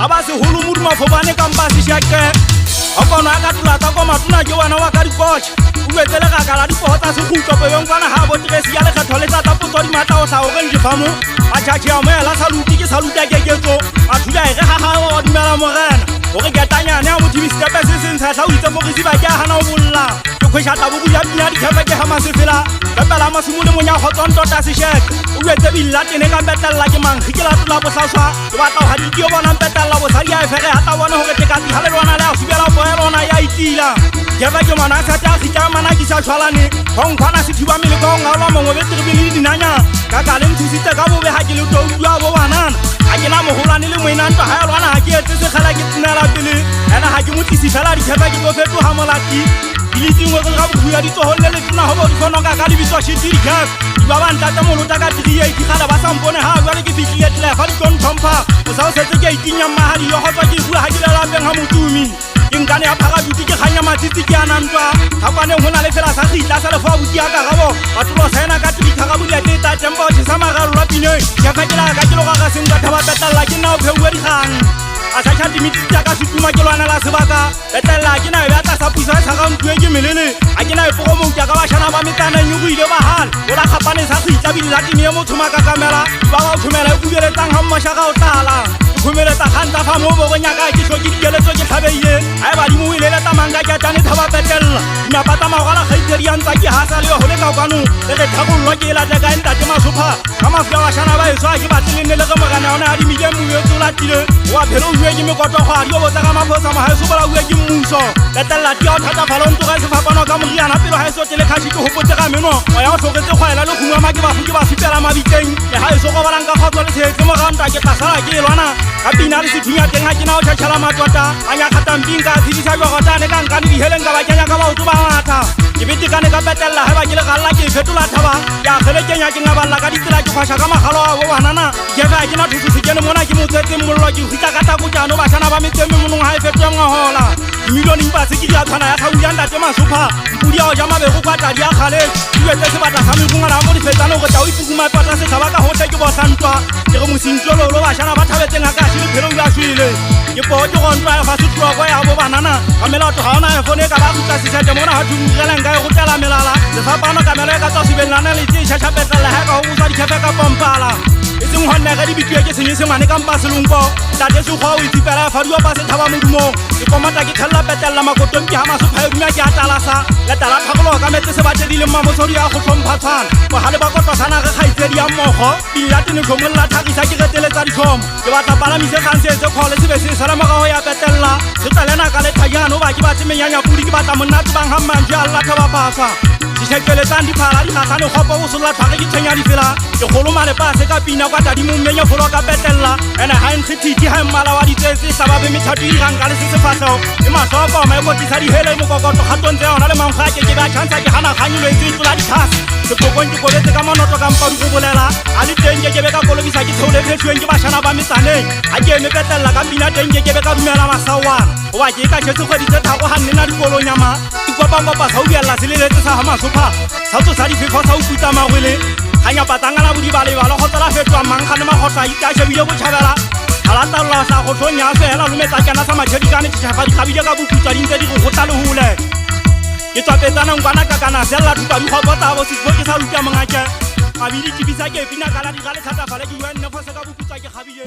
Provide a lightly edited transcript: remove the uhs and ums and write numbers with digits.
aba se hulu muduma fobane kampasi shake okona ka tla ta ko matuna ke wana wa ka dikoch o betele ga kala dipota se khutlo pe yong bana ha bo tresi ya le kgetho le tsa potso di mata o sa o re njifamo a chachi ya mo la saluti ke saluta ke ketso a thula e re ha ha o dumela morena o re gatanya ne a motho bi step se sentsha sa o itse mo re siba ke hana o bolla ke khwesha ta bubu ya bina di khapa ke ha masefela ka pela masimu le monya khotson tota se shek o etse billa tene ka betella ke mang ke la tla bo saswa ke batla ha di ke bona betella bo sa ya fere ha ta bona hore te ka di ha le rona le a subela bo rona ya itila ke ba ke mona sa ta khita mana ki sa tshwalane hong khana se thiba mele ka ngala mo be tribili dinanya ka ka le nthusitse ka bobe ha ke le to dua bo banana a ke na mo holane le moina ntwa ha lwana ha ke etse se khala ke tsinela pele ena ha ke motisi fela di khapa ke go feto ha molati dilitsi ngwe ga buya di tsoholle le tsona ho bo di khona ka di bitso shiti di gas ba ba ntata mo lota ka triye ke khala ba sampone ha jwale ke fitlile tla fa di ton thompa o sa o setse ke itinya mahadi yo go tswa ke bula ha ke la lapeng ha motumi ingane ya phaka duti ke khanya matsitsi ke anantwa ha kwane hona le fela sa khitla sa le fa buti ya ka gabo batho ba sena ka tri ka buti ya teta tempo se sa magaro la pine ke fa ke la ka ke lo ga senga thaba petalla ke na o pheuwe di gang a sa chati miti ya ka sutuma ke lwana la sebaka petalla ke na ya ta sa puisa sa ga ntwe ke melele a ke na e fogo mo ya ka ba shana ba metana nyu buile ba hal o la khapane sa khitla bi la tine mo thuma ka kamera ba ba thumela e kubele tang ha mashaka o tala khumele ta khanta fa mo bo nya ka ke so ke dikele so ke thabeile ai ba di mo ile la tamanga ke tane thaba petella nya pata ma gala khaiteri ya ntsa ke hasa le ho le ka kwano le ke thabollo ke la daga nta te masopha ka mafya wa shana ba eso a ke batlene le ga magana ona a di mije mu yo tsola tile wa phelo uwe ke me kotwa gwa di o tsa ka maphosa ma ha eso bola uwe ke mmuso petella ti o thata falonto ga se fapano ka moriana pelo ha eso tele khashi ke hopotse ga meno wa ya o tlogetse khwaela le khungwa ma ke ba fitela mabiteng le ha eso go balang ka khotso le tshetse mo ga nta ke tasala ke lwana ka pina le sethunya teng ha ke na o tshachala matwata anya khatamping ka tshidisa go gotane ka nkane di heleng ka ba kenya ka ba o tsoba ngata ke betekane ka petella ha ba ke le galla ke fetola thaba ya khele kenya ke ngaballa ka ditsela ke khwasha ka magalo a bo banana ke ba ke na thusu se kene mona ke motsetse mollo ke hwita ka ta go jano ba sana ba metseme monong ha e fetwa ngohola milioni ba se ke ya tshwana ya khauya ntate masopha mpudi ya o jama be go kwata di a khale di etse se batla sa mekunga la mo di fetsana go ta o ipukuma pata se thaba ka hotle ke bo santwa ke go mosintlo lo ba sana ba thabetseng ka shi le phelo la swile ke po ke go ntwa fa se tloa go ya bo banana ka melato ga ona e fone ka ba khutla se sete mona ha thungelang ka go tela melala le fa pano ka mela ka tsa sibelana le tse shasha petla ha ka o sa di khepe ka pompala seng honna ga di bitwe ke senye se mane ka mpa selungko tate se go o itsipela fa di opa se thaba modumo ke komata ke thella petella makoto ke ha masopha e dumya ke atalasa la tala phagolo ka metse se batle di le mamosodi a go tlhompha tshwana go hale ba kotwa sana ga khaitsedi ya mmogo bilate ne tlhomolla thagisa ke reteletsa dithomo ke batla palamise gantse se khole se be se sala magago ya petella se talena ka le thajano ba ke batse menyanya pudi ke batla monate bang ha manje alla thaba paswa dishekele tsa di phala di gakane gopo o solla thage ke tshenya di fela ke golo male pa se ka pina kwa tadi mo mmenya folo ka petella ene ha nkhithiti ha mmala wa ditsetse sababe methatu di gang ka le se faso e masoko ma go tsisa di hele mo kokoto khatonze ona le mangga ke ba chance ke hana khanyilo e tsitula di thas se kokong ke koletse ka monoto ka mpa go bolela a le teng ke be ka kolobisa ke thole phetsweng ke ba shana ba metsaneng a ke me petella ka pina teng ke be ka dumela masawana wa ke ka tshetse go di tsa go ha nna di kolonyama ikopa ba sa uya la seleletse sa ha masopha sa tso sa di fefo sa uputa magwele hanya patangana budi bale balo go tsala fetwa mangkhane magotla ita shebile go tšhabela ala talla sa go tlonya fela lumetsa kana sa matshedikane tšhafa di khabile ka boputsa dintse di go tla le hole ke tsapetsana ngwana ka kana sella thupa di go botsa bo se ke sa lutia mangake a bidi tibisa ke pina kala di gale thata fale ke bua nne fa se ka boputsa ke khabile